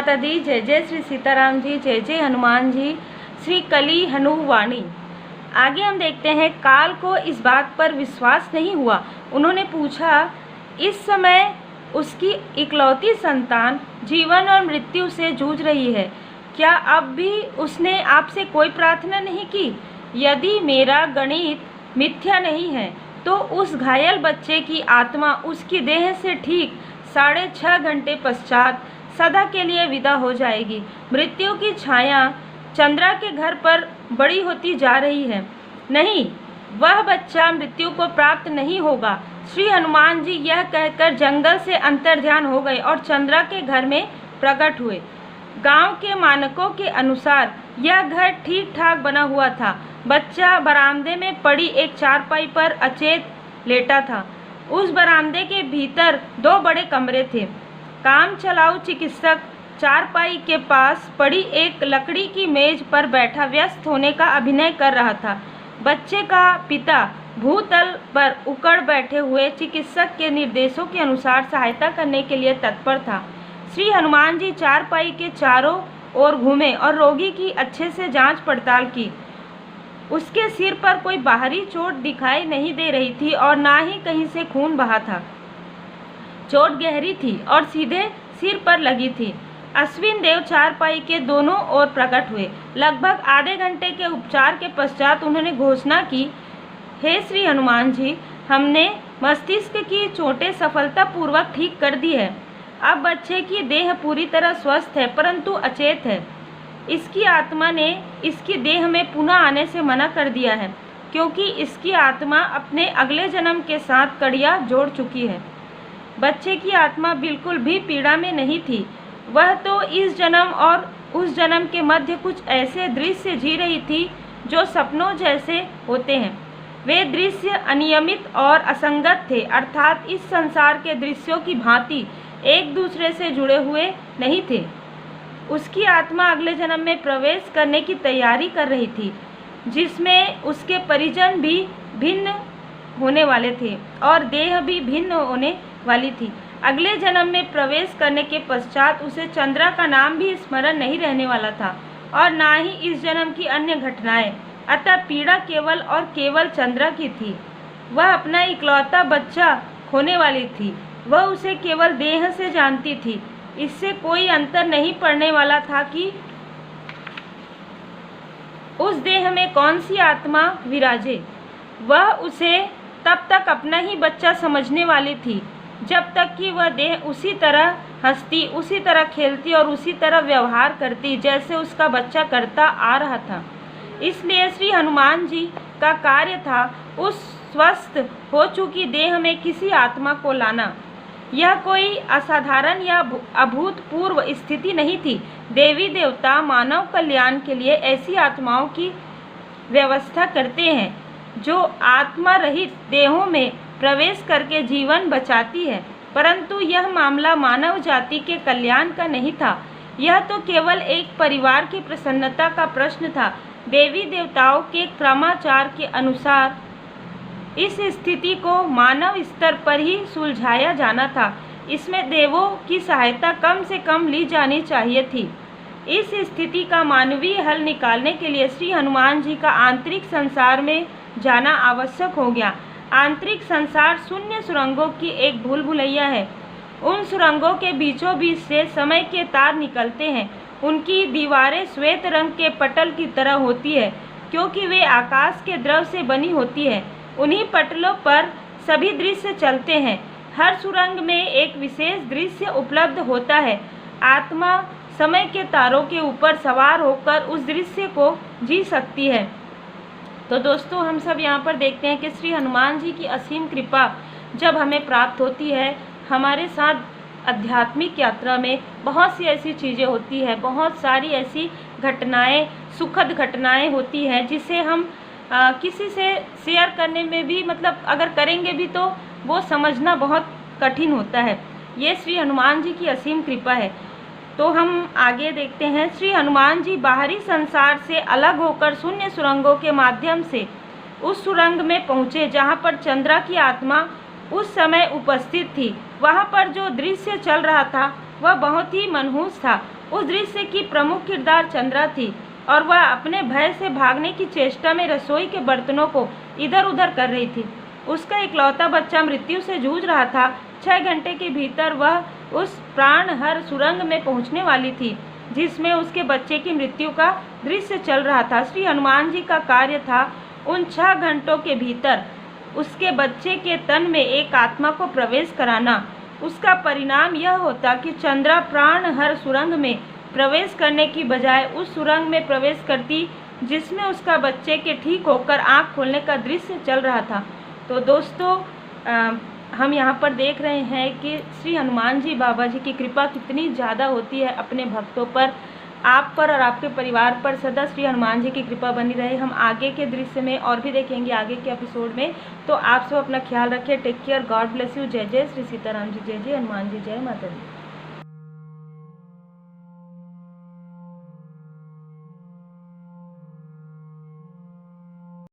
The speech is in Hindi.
माता दी। जय जय श्री सीताराम जी, जय जय हनुमान जी। श्री कली हनुवाणी। आगे हम देखते हैं, काल को इस बात पर विश्वास नहीं हुआ। उन्होंने पूछा, इस समय उसकी इकलौती संतान जीवन और मृत्यु से जूझ रही है, क्या अब भी उसने आपसे कोई प्रार्थना नहीं की? यदि मेरा गणित मिथ्या नहीं है तो उस घायल बच्चे की आत्मा उसकी देह से ठीक 6.5 घंटे पश्चात सदा के लिए विदा हो जाएगी। मृत्यु की छाया चंद्रा के घर पर बड़ी होती जा रही है। नहीं, वह बच्चा मृत्यु को प्राप्त नहीं होगा। श्री हनुमान जी यह कहकर जंगल से अंतर्ध्यान हो गए और चंद्रा के घर में प्रकट हुए। गांव के मानकों के अनुसार यह घर ठीक ठाक बना हुआ था। बच्चा बरामदे में पड़ी एक चारपाई पर अचेत लेटा था। उस बरामदे के भीतर 2 बड़े कमरे थे। काम चलाऊ चिकित्सक चारपाई के पास पड़ी एक लकड़ी की मेज पर बैठा व्यस्त होने का अभिनय कर रहा था। बच्चे का पिता भूतल पर उकड़ बैठे हुए चिकित्सक के निर्देशों के अनुसार सहायता करने के लिए तत्पर था। श्री हनुमान जी चारपाई के चारों ओर घूमे और रोगी की अच्छे से जांच पड़ताल की। उसके सिर पर कोई बाहरी चोट दिखाई नहीं दे रही थी और ना ही कहीं से खून बहा था। चोट गहरी थी और सीधे सिर पर लगी थी। अश्विन देव चारपाई के दोनों ओर प्रकट हुए। लगभग आधे घंटे के उपचार के पश्चात उन्होंने घोषणा की, हे श्री हनुमान जी, हमने मस्तिष्क की चोटें सफलतापूर्वक ठीक कर दी है। अब बच्चे की देह पूरी तरह स्वस्थ है परंतु अचेत है। इसकी आत्मा ने इसकी देह में पुनः आने से मना कर दिया है, क्योंकि इसकी आत्मा अपने अगले जन्म के साथ कड़ियाँ जोड़ चुकी है। बच्चे की आत्मा बिल्कुल भी पीड़ा में नहीं थी। वह तो इस जन्म और उस जन्म के मध्य कुछ ऐसे दृश्य जी रही थी जो सपनों जैसे होते हैं। वे दृश्य अनियमित और असंगत थे, अर्थात इस संसार के दृश्यों की भांति एक दूसरे से जुड़े हुए नहीं थे। उसकी आत्मा अगले जन्म में प्रवेश करने की तैयारी कर रही थी, जिसमें उसके परिजन भी भिन्न होने वाले थे और देह भी भिन्न होने वाली थी। अगले जन्म में प्रवेश करने के पश्चात उसे चंद्रा का नाम भी स्मरण नहीं रहने वाला था और ना ही इस जन्म की अन्य घटनाएं। अतः पीड़ा केवल और केवल चंद्रा की थी। वह अपना इकलौता बच्चा खोने वाली थी। वह उसे केवल देह से जानती थी। इससे कोई अंतर नहीं पड़ने वाला था कि उस देह में कौन सी आत्मा विराजे। वह उसे तब तक अपना ही बच्चा समझने वाली थी जब तक कि वह देह उसी तरह हंसती, उसी तरह खेलती और उसी तरह व्यवहार करती जैसे उसका बच्चा करता आ रहा था। इसलिए श्री हनुमान जी का कार्य था उस स्वस्थ हो चुकी देह में किसी आत्मा को लाना। यह कोई असाधारण या अभूतपूर्व स्थिति नहीं थी। देवी देवता मानव कल्याण के लिए ऐसी आत्माओं की व्यवस्था करते हैं जो आत्मा रहित देहों में प्रवेश करके जीवन बचाती है, परंतु यह मामला मानव जाति के कल्याण का नहीं था। यह तो केवल एक परिवार की प्रसन्नता का प्रश्न था। देवी देवताओं के क्रमाचार के अनुसार इस स्थिति को मानव स्तर पर ही सुलझाया जाना था। इसमें देवों की सहायता कम से कम ली जानी चाहिए थी। इस स्थिति का मानवीय हल निकालने के लिए श्री हनुमान जी का आंतरिक संसार में जाना आवश्यक हो गया। आंतरिक संसार शून्य सुरंगों की एक भूल भुलैया है। उन सुरंगों के बीचों बीच से समय के तार निकलते हैं। उनकी दीवारें श्वेत रंग के पटल की तरह होती है, क्योंकि वे आकाश के द्रव से बनी होती है। उन्हीं पटलों पर सभी दृश्य चलते हैं। हर सुरंग में एक विशेष दृश्य उपलब्ध होता है। आत्मा समय के तारों के ऊपर सवार होकर उस दृश्य को जी सकती है। तो दोस्तों, हम सब यहाँ पर देखते हैं कि श्री हनुमान जी की असीम कृपा जब हमें प्राप्त होती है, हमारे साथ आध्यात्मिक यात्रा में बहुत सी ऐसी चीज़ें होती है, बहुत सारी ऐसी घटनाएं, सुखद घटनाएं होती हैं जिसे हम किसी से शेयर करने में भी, मतलब अगर करेंगे भी तो वो समझना बहुत कठिन होता है। ये श्री हनुमान जी की असीम कृपा है। तो हम आगे देखते हैं। श्री हनुमान जी बाहरी संसार से अलग होकर शून्य सुरंगों के माध्यम से उस सुरंग में पहुँचे जहाँ पर चंद्रा की आत्मा उस समय उपस्थित थी। वहाँ पर जो दृश्य चल रहा था वह बहुत ही मनहूस था। उस दृश्य की प्रमुख किरदार चंद्रा थी और वह अपने भय से भागने की चेष्टा में रसोई के बर्तनों को इधर उधर कर रही थी। उसका इकलौता बच्चा मृत्यु से जूझ रहा था। 6 घंटे के भीतर वह उस प्राणहर सुरंग में पहुंचने वाली थी जिसमें उसके बच्चे की मृत्यु का दृश्य चल रहा था। श्री हनुमान जी का कार्य था उन 6 घंटों के भीतर उसके बच्चे के तन में एक आत्मा को प्रवेश कराना। उसका परिणाम यह होता कि चंद्रा प्राणहर सुरंग में प्रवेश करने की बजाय उस सुरंग में प्रवेश करती जिसमें उसका बच्चे के ठीक होकर आँख खोलने का दृश्य चल रहा था। तो दोस्तों हम यहाँ पर देख रहे हैं कि श्री हनुमान जी बाबा जी की कृपा कितनी ज़्यादा होती है अपने भक्तों पर। आप पर और आपके परिवार पर सदा श्री हनुमान जी की कृपा बनी रहे। हम आगे के दृश्य में और भी देखेंगे आगे के एपिसोड में। तो आप सब अपना ख्याल रखें। Take care. God bless you. जय जय श्री सीताराम जी। जय जय हनुमान जी। जय माता दी।